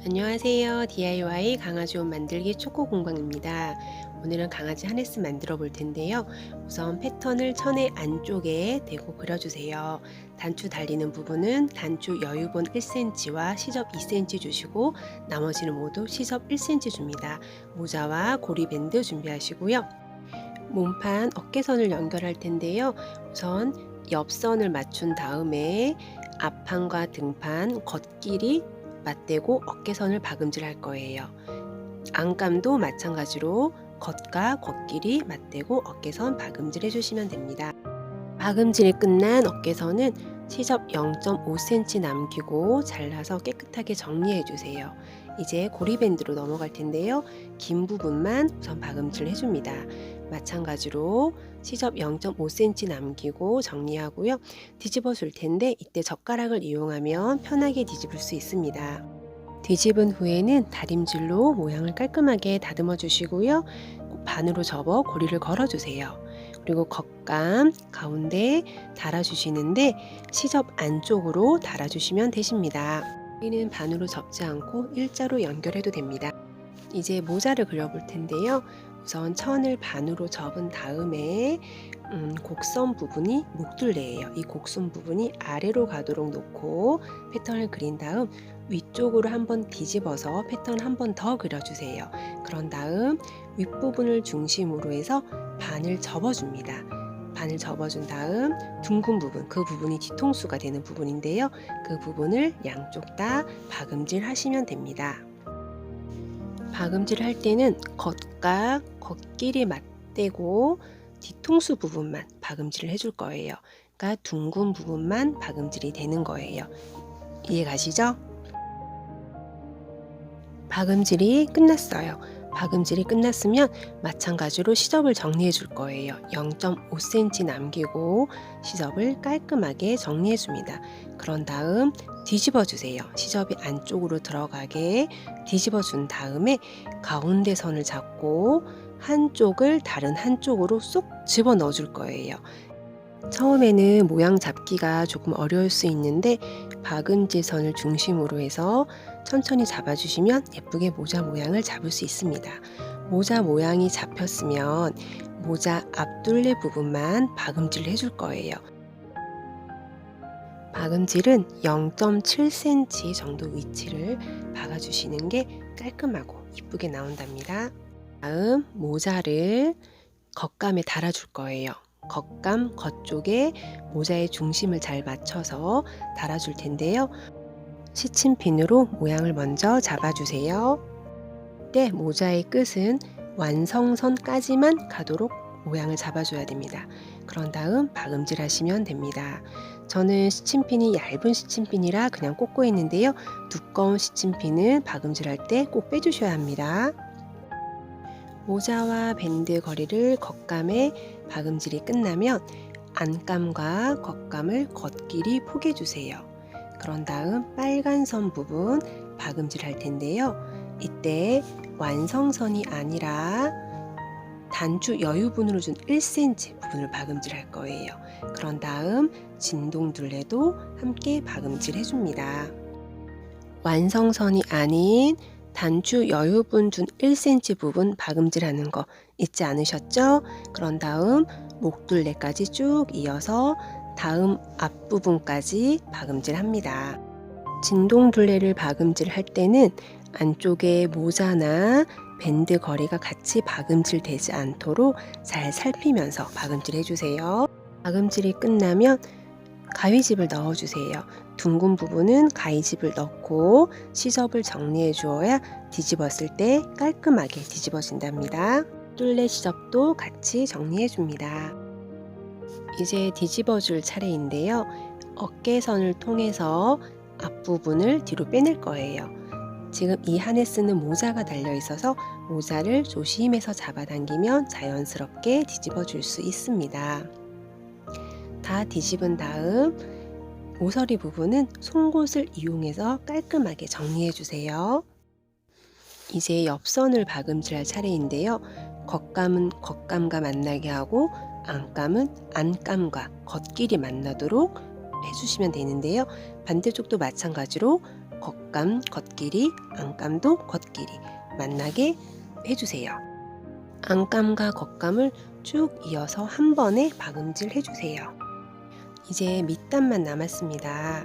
안녕하세요. DIY 강아지 옷 만들기 초코 공방입니다. 오늘은 강아지 하네스 만들어 볼 텐데요. 우선 패턴을 천의 안쪽에 대고 그려주세요. 단추 달리는 부분은 단추 여유본 1cm와 시접 2cm 주시고 나머지는 모두 시접 1cm 줍니다. 모자와 고리밴드 준비하시고요. 몸판 어깨선을 연결할 텐데요. 우선 옆선을 맞춘 다음에 앞판과 등판 겉길이 맞대고 어깨선을 박음질 할 거예요. 안감도 마찬가지로 겉과 겉길이 맞대고 어깨선 박음질 해주시면 됩니다. 박음질이 끝난 어깨선은 시접 0.5cm 남기고 잘라서 깨끗하게 정리해 주세요. 이제 고리밴드로 넘어갈 텐데요. 긴 부분만 우선 박음질 해줍니다. 마찬가지로 시접 0.5cm 남기고 정리하고요. 뒤집어 줄 텐데 이때 젓가락을 이용하면 편하게 뒤집을 수 있습니다. 뒤집은 후에는 다림질로 모양을 깔끔하게 다듬어 주시고요. 반으로 접어 고리를 걸어 주세요. 그리고 겉감 가운데 달아주시는데 시접 안쪽으로 달아주시면 되십니다. 고리는 반으로 접지 않고 일자로 연결해도 됩니다. 이제 모자를 그려볼 텐데요. 우선 천을 반으로 접은 다음에 곡선 부분이 목둘레예요. 이 곡선 부분이 아래로 가도록 놓고 패턴을 그린 다음 위쪽으로 한번 뒤집어서 패턴 한 번 더 그려주세요. 그런 다음 윗부분을 중심으로 해서 반을 접어줍니다. 반을 접어준 다음 둥근 부분, 그 부분이 뒤통수가 되는 부분인데요. 그 부분을 양쪽 다 박음질 하시면 됩니다. 박음질 할 때는 겉과 겉길이 맞대고 뒤통수 부분만 박음질을 해줄 거예요. 그러니까 둥근 부분만 박음질이 되는 거예요. 이해 가시죠? 박음질이 끝났어요. 박음질이 끝났으면 마찬가지로 시접을 정리해 줄 거예요. 0.5cm 남기고 시접을 깔끔하게 정리해 줍니다. 그런 다음 뒤집어 주세요. 시접이 안쪽으로 들어가게 뒤집어 준 다음에 가운데 선을 잡고 한쪽을 다른 한쪽으로 쏙 집어 넣어 줄 거예요. 처음에는 모양 잡기가 조금 어려울 수 있는데 박음질 선을 중심으로 해서 천천히 잡아주시면 예쁘게 모자 모양을 잡을 수 있습니다. 모자 모양이 잡혔으면 모자 앞둘레 부분만 박음질을 해줄 거예요. 박음질은 0.7cm 정도 위치를 박아주시는 게 깔끔하고 이쁘게 나온답니다. 다음 모자를 겉감에 달아줄 거예요. 겉감 겉쪽에 모자의 중심을 잘 맞춰서 달아줄 텐데요. 시침핀으로 모양을 먼저 잡아주세요. 이때 모자의 끝은 완성선까지만 가도록 모양을 잡아줘야 됩니다. 그런 다음 박음질 하시면 됩니다. 저는 시침핀이 얇은 시침핀이라 그냥 꽂고 있는데요. 두꺼운 시침핀은 박음질 할 때 꼭 빼주셔야 합니다. 모자와 밴드 거리를 겉감에 박음질이 끝나면 안감과 겉감을 겉길이 포개주세요. 그런 다음 빨간 선 부분 박음질 할 텐데요. 이때 완성선이 아니라 단추 여유분으로 준 1cm 부분을 박음질 할 거예요. 그런 다음 진동둘레도 함께 박음질 해줍니다. 완성선이 아닌 단추 여유분 준 1cm 부분 박음질 하는 거 잊지 않으셨죠? 그런 다음 목둘레까지 쭉 이어서 다음 앞부분까지 박음질 합니다. 진동둘레를 박음질 할 때는 안쪽에 모자나 밴드 거리가 같이 박음질 되지 않도록 잘 살피면서 박음질 해주세요. 박음질이 끝나면 가위집을 넣어주세요. 둥근 부분은 가위집을 넣고 시접을 정리해 주어야 뒤집었을 때 깔끔하게 뒤집어진답니다. 뚫레 시접도 같이 정리해 줍니다. 이제 뒤집어 줄 차례인데요. 어깨선을 통해서 앞부분을 뒤로 빼낼 거예요. 지금 이 하네스는 모자가 달려 있어서 모자를 조심해서 잡아당기면 자연스럽게 뒤집어 줄 수 있습니다. 다 뒤집은 다음 모서리 부분은 송곳을 이용해서 깔끔하게 정리해 주세요. 이제 옆선을 박음질할 차례인데요. 겉감은 겉감과 만나게 하고 안감은 안감과 겉길이 만나도록 해주시면 되는데요. 반대쪽도 마찬가지로 겉감, 겉길이, 안감도 겉길이 만나게 해주세요. 안감과 겉감을 쭉 이어서 한 번에 박음질 해주세요. 이제 밑단만 남았습니다.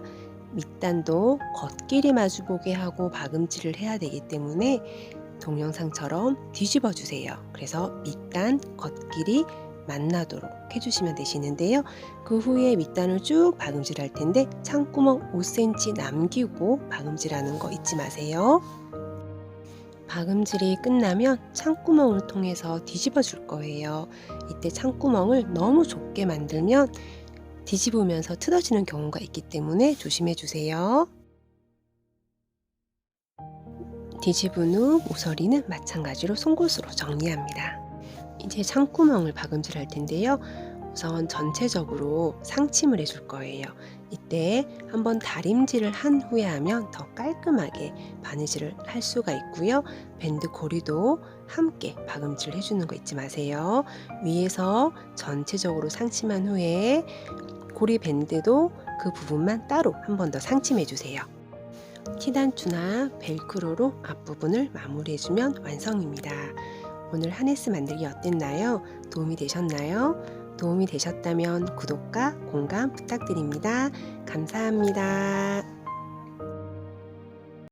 밑단도 겉길이 마주보게 하고 박음질을 해야 되기 때문에 동영상처럼 뒤집어 주세요. 그래서 밑단, 겉길이 만나도록 해주시면 되시는데요. 그 후에 밑단을 쭉 박음질 할 텐데 창구멍 5cm 남기고 박음질하는 거 잊지 마세요. 박음질이 끝나면 창구멍을 통해서 뒤집어 줄 거예요. 이때 창구멍을 너무 좁게 만들면 뒤집으면서 틀어지는 경우가 있기 때문에 조심해 주세요. 뒤집은 후 모서리는 마찬가지로 송곳으로 정리합니다. 이제 창구멍을 박음질 할 텐데요. 우선 전체적으로 상침을 해줄 거예요. 이때 한번 다림질을 한 후에 하면 더 깔끔하게 바느질을 할 수가 있고요. 밴드 고리도 함께 박음질 해주는 거 잊지 마세요. 위에서 전체적으로 상침한 후에 고리 밴드도 그 부분만 따로 한 번 더 상침해 주세요. 티단추나 벨크로로 앞부분을 마무리해주면 완성입니다. 오늘 하네스 만들기 어땠나요? 도움이 되셨나요? 도움이 되셨다면 구독과 공감 부탁드립니다. 감사합니다.